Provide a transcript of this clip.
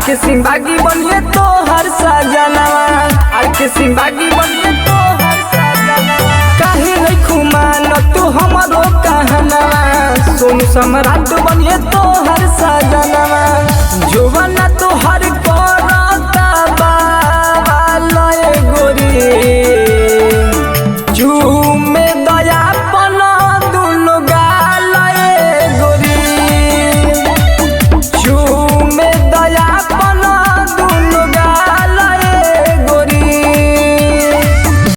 के सिंह बागी बनिए तो हर सजनवा, आर के सिंह बागी बनिए तो हर सजनवा। काहे नहीं खुमान तू हमारो कहनवा, सोनू सम्राट बनिए तो हर सजनवा। जुबाना तो हर